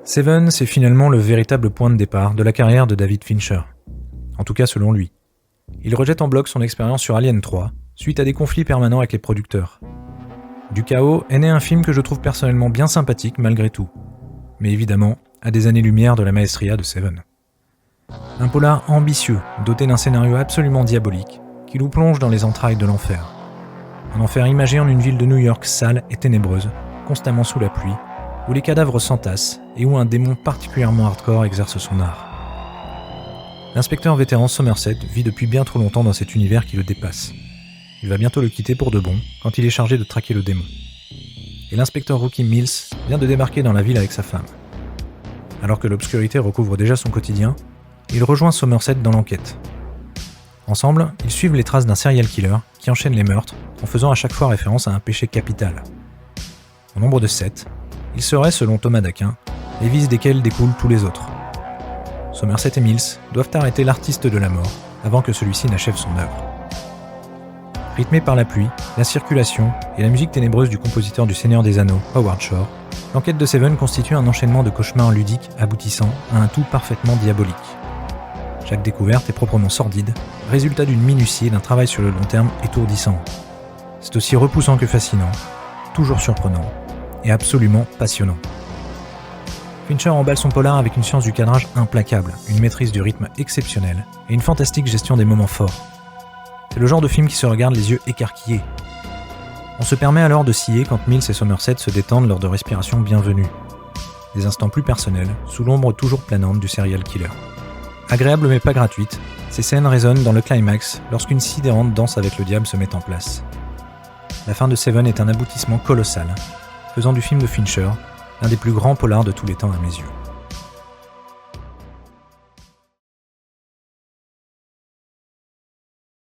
Seven, c'est finalement le véritable point de départ de la carrière de David Fincher. En tout cas selon lui. Il rejette en bloc son expérience sur Alien 3, suite à des conflits permanents avec les producteurs. Du chaos est né un film que je trouve personnellement bien sympathique malgré tout, mais évidemment à des années-lumière de la maestria de Seven. Un polar ambitieux, doté d'un scénario absolument diabolique, qui nous plonge dans les entrailles de l'enfer. Un enfer imagé en une ville de New York sale et ténébreuse, constamment sous la pluie, où les cadavres s'entassent et où un démon particulièrement hardcore exerce son art. L'inspecteur vétéran Somerset vit depuis bien trop longtemps dans cet univers qui le dépasse. Il va bientôt le quitter pour de bon quand il est chargé de traquer le démon. Et l'inspecteur rookie Mills vient de débarquer dans la ville avec sa femme. Alors que l'obscurité recouvre déjà son quotidien, il rejoint Somerset dans l'enquête. Ensemble, ils suivent les traces d'un serial killer qui enchaîne les meurtres en faisant à chaque fois référence à un péché capital. Au nombre de 7, il serait, selon Thomas d'Aquin, les vices desquels découlent tous les autres. Somerset et Mills doivent arrêter l'artiste de la mort avant que celui-ci n'achève son œuvre. Rythmé par la pluie, la circulation et la musique ténébreuse du compositeur du Seigneur des Anneaux, Howard Shore, l'enquête de Seven constitue un enchaînement de cauchemars ludiques aboutissant à un tout parfaitement diabolique. Chaque découverte est proprement sordide, résultat d'une minutie et d'un travail sur le long terme étourdissant. C'est aussi repoussant que fascinant, toujours surprenant et absolument passionnant. Fincher emballe son polar avec une science du cadrage implacable, une maîtrise du rythme exceptionnelle et une fantastique gestion des moments forts. C'est le genre de film qui se regarde les yeux écarquillés. On se permet alors de scier quand Mills et Somerset se détendent lors de respirations bienvenues. Des instants plus personnels, sous l'ombre toujours planante du serial killer. Agréable mais pas gratuite, ces scènes résonnent dans le climax lorsqu'une sidérante danse avec le diable se met en place. La fin de Seven est un aboutissement colossal, faisant du film de Fincher l'un des plus grands polars de tous les temps à mes yeux.